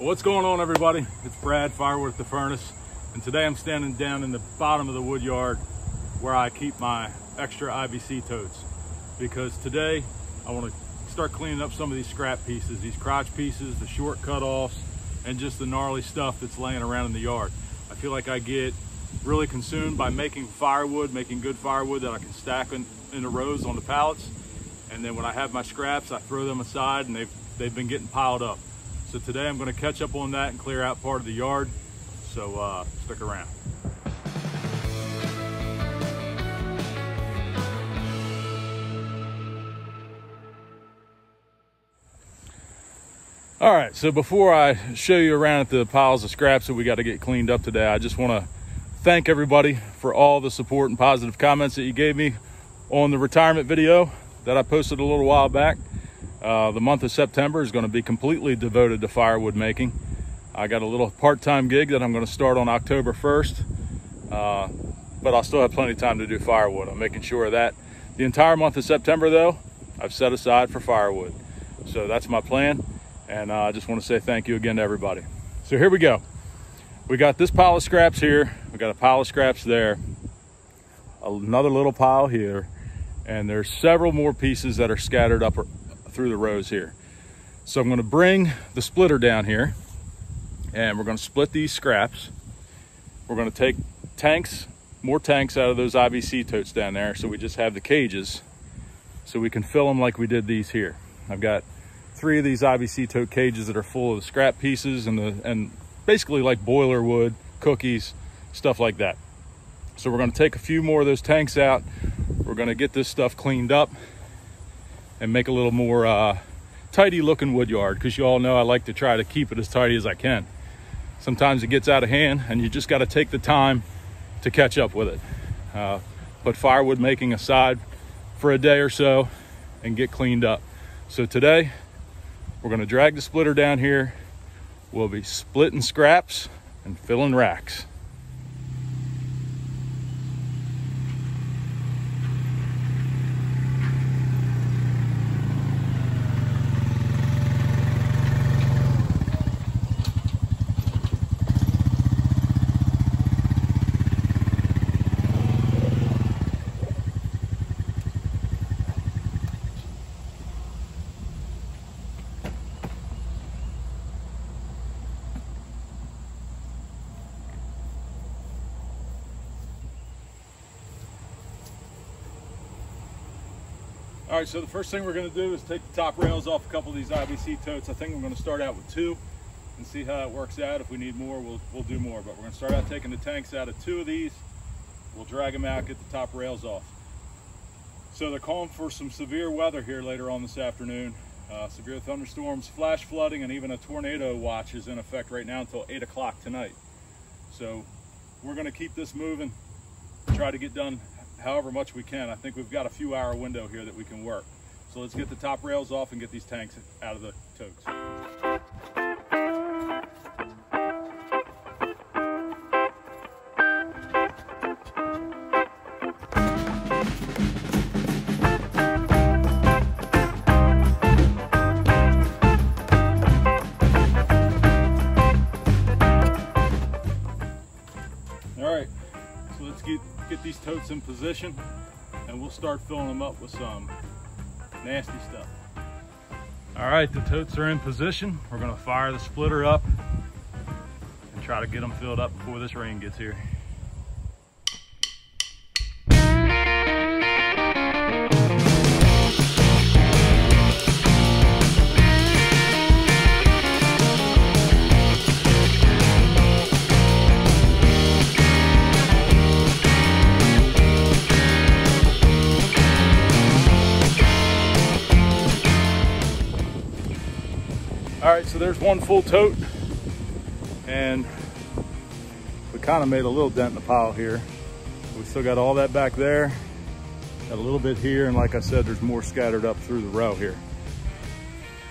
What's going on, everybody? It's Brad, Firewood at the Furnace, and today I'm standing down in the bottom of the wood yard where I keep my extra IBC totes, because today I want to start cleaning up some of these scrap pieces, these crotch pieces, the short cutoffs, and just the gnarly stuff that's laying around in the yard. I feel like I get really consumed by making firewood, making good firewood that I can stack in the rows on the pallets, and then when I have my scraps, I throw them aside and they've been getting piled up. So today I'm going to catch up on that and clear out part of the yard, so stick around. All right, so before I show you around at the piles of scraps that we got to get cleaned up today, I just want to thank everybody for all the support and positive comments that you gave me on the retirement video that I posted a little while back. The month of September is going to be completely devoted to firewood making. I got a little part-time gig that I'm going to start on October 1st, but I'll still have plenty of time to do firewood. I'm making sure of that. The entire month of September, though, I've set aside for firewood. So that's my plan, and I just want to say thank you again to everybody. So here we go. We got this pile of scraps here. We got a pile of scraps there, another little pile here, and there's several more pieces that are scattered up through the rows here. So I'm going to bring the splitter down here and we're going to split these scraps. We're going to take more tanks out of those IBC totes down there, so we just have the cages so we can fill them like we did these here. I've got 3 of these IBC tote cages that are full of the scrap pieces and basically like boiler wood, cookies, stuff like that. So we're going to take a few more of those tanks out. We're going to get this stuff cleaned up and make a little more tidy looking wood yard, because you all know I like to try to keep it as tidy as I can. Sometimes it gets out of hand and you just got to take the time to catch up with it. Put firewood making aside for a day or so and get cleaned up. So today we're going to drag the splitter down here. We'll be splitting scraps and filling racks. All right, so the first thing we're going to do is take the top rails off a couple of these IBC totes. I think we're going to start out with 2 and see how it works out. If we need more, we'll do more. But we're going to start out taking the tanks out of 2 of these. We'll drag them out, get the top rails off. So they're calling for some severe weather here later on this afternoon. Severe thunderstorms, flash flooding, and even a tornado watch is in effect right now until 8 o'clock tonight. So we're going to keep this moving, try to get done however much we can. I think we've got a few hour window here that we can work. So let's get the top rails off and get these tanks out of the totes. All right, so let's get these totes in position and we'll start filling them up with some nasty stuff. All right, the totes are in position. We're going to fire the splitter up and try to get them filled up before this rain gets here. All right, so there's one full tote, and we kind of made a little dent in the pile here. We still got all that back there, got a little bit here, and like I said, there's more scattered up through the row here.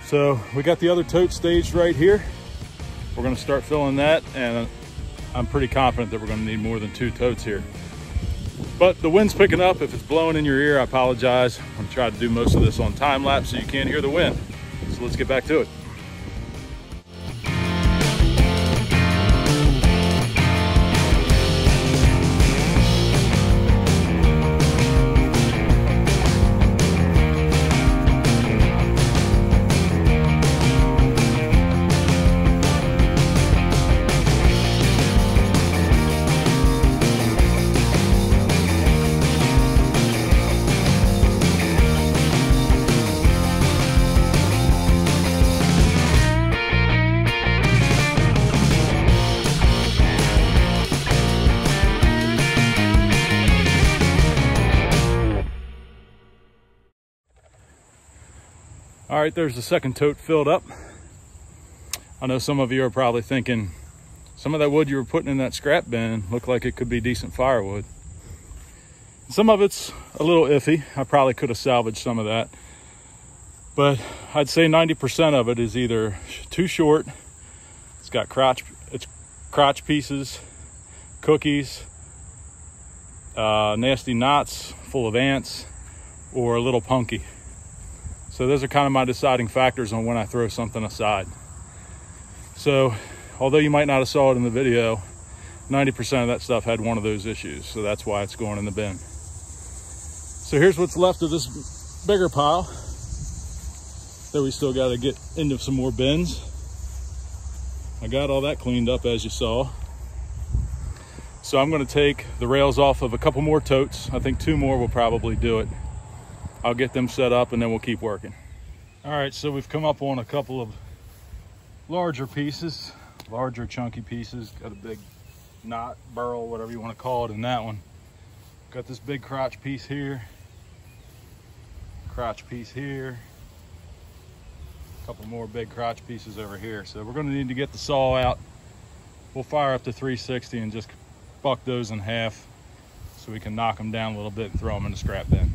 So we got the other tote staged right here. We're gonna start filling that, and I'm pretty confident that we're gonna need more than 2 totes here. But the wind's picking up. If it's blowing in your ear, I apologize. I'm gonna try to do most of this on time lapse so you can't hear the wind. So let's get back to it. All right, there's the second tote filled up. I know some of you are probably thinking, some of that wood you were putting in that scrap bin looked like it could be decent firewood. Some of it's a little iffy. I probably could have salvaged some of that. But I'd say 90% of it is either too short, it's got crotch pieces, cookies, nasty knots full of ants, or a little punky. So those are kind of my deciding factors on when I throw something aside. So although you might not have saw it in the video, 90% of that stuff had one of those issues. So that's why it's going in the bin. So here's what's left of this bigger pile that we still got to get into some more bins. I got all that cleaned up, as you saw. So I'm going to take the rails off of a couple more totes. I think 2 more will probably do it. I'll get them set up and then we'll keep working. All right, so we've come up on a couple of larger pieces, larger chunky pieces. Got a big knot, burl, whatever you want to call it in that one. Got this big crotch piece here, crotch piece here, a couple more big crotch pieces over here. So we're going to need to get the saw out. We'll fire up to 360 and just buck those in half so we can knock them down a little bit and throw them in the scrap bin.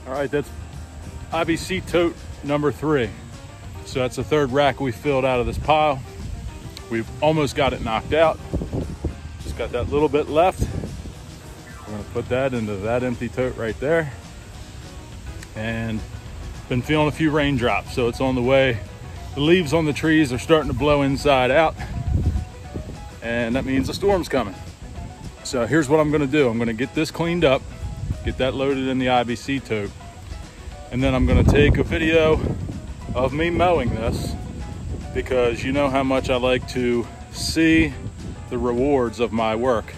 All right, that's IBC tote number 3. So that's the third rack we filled out of this pile. We've almost got it knocked out. Just got that little bit left. We're gonna put that into that empty tote right there. And been feeling a few raindrops, so it's on the way. The leaves on the trees are starting to blow inside out, and that means a storm's coming. So here's what I'm gonna do. I'm gonna get this cleaned up, get that loaded in the IBC tote, and then I'm gonna take a video of me mowing this, because you know how much I like to see the rewards of my work.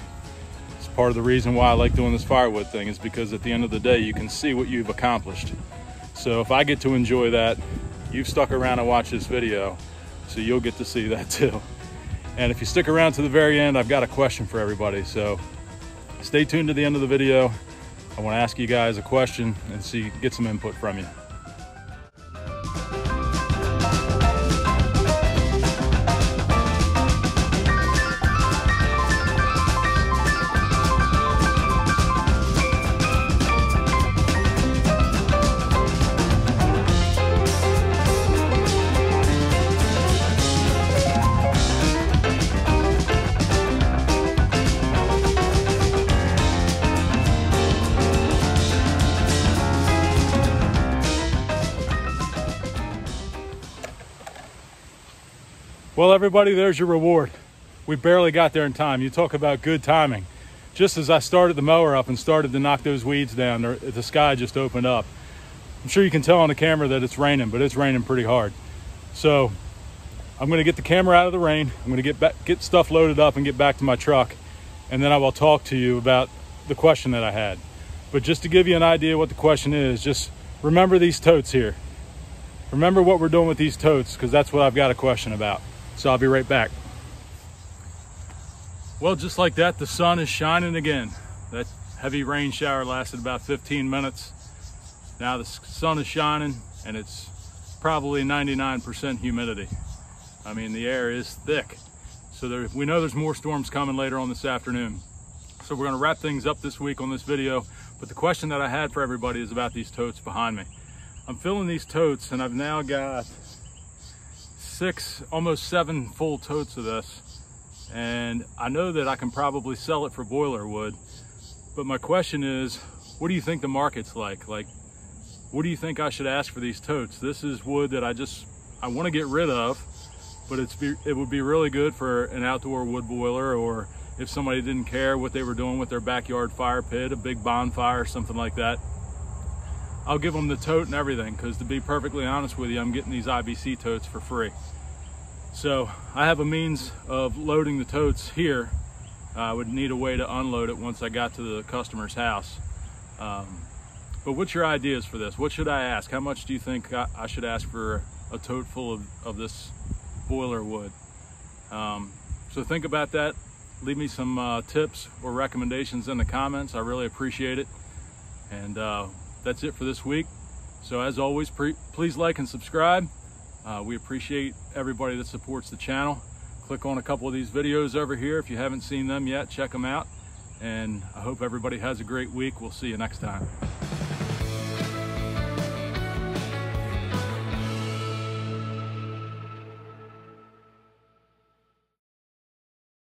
It's part of the reason why I like doing this firewood thing, is because at the end of the day, you can see what you've accomplished. So if I get to enjoy that, you've stuck around and watched this video, so you'll get to see that too. And if you stick around to the very end, I've got a question for everybody. So stay tuned to the end of the video. I want to ask you guys a question and get some input from you. Well, everybody, there's your reward. We barely got there in time. You talk about good timing. Just as I started the mower up and started to knock those weeds down, the sky just opened up. I'm sure you can tell on the camera that it's raining, but it's raining pretty hard. So I'm gonna get the camera out of the rain. I'm gonna get stuff loaded up and get back to my truck. And then I will talk to you about the question that I had. But just to give you an idea what the question is, just remember these totes here. Remember what we're doing with these totes, because that's what I've got a question about. So I'll be right back. Well, just like that, the sun is shining again. That heavy rain shower lasted about 15 minutes. Now the sun is shining and it's probably 99% humidity. I mean, the air is thick. So we know there's more storms coming later on this afternoon. So we're gonna wrap things up this week on this video. But the question that I had for everybody is about these totes behind me. I'm filling these totes and I've now got 6, almost 7 full totes of this. And I know that I can probably sell it for boiler wood. But my question is, what do you think the market's like? Like, what do you think I should ask for these totes? This is wood that I want to get rid of, but it would be really good for an outdoor wood boiler, or if somebody didn't care what they were doing with their backyard fire pit, a big bonfire or something like that. I'll give them the tote and everything, because to be perfectly honest with you, I'm getting these IBC totes for free. So I have a means of loading the totes here. I would need a way to unload it once I got to the customer's house. But what's your ideas for this? What should I ask? How much do you think I should ask for a tote full of this boiler wood? So think about that. Leave me some tips or recommendations in the comments. I really appreciate it. And that's it for this week. So as always, please like and subscribe. We appreciate everybody that supports the channel. Click on a couple of these videos over here. If you haven't seen them yet, check them out. And I hope everybody has a great week. We'll see you next time.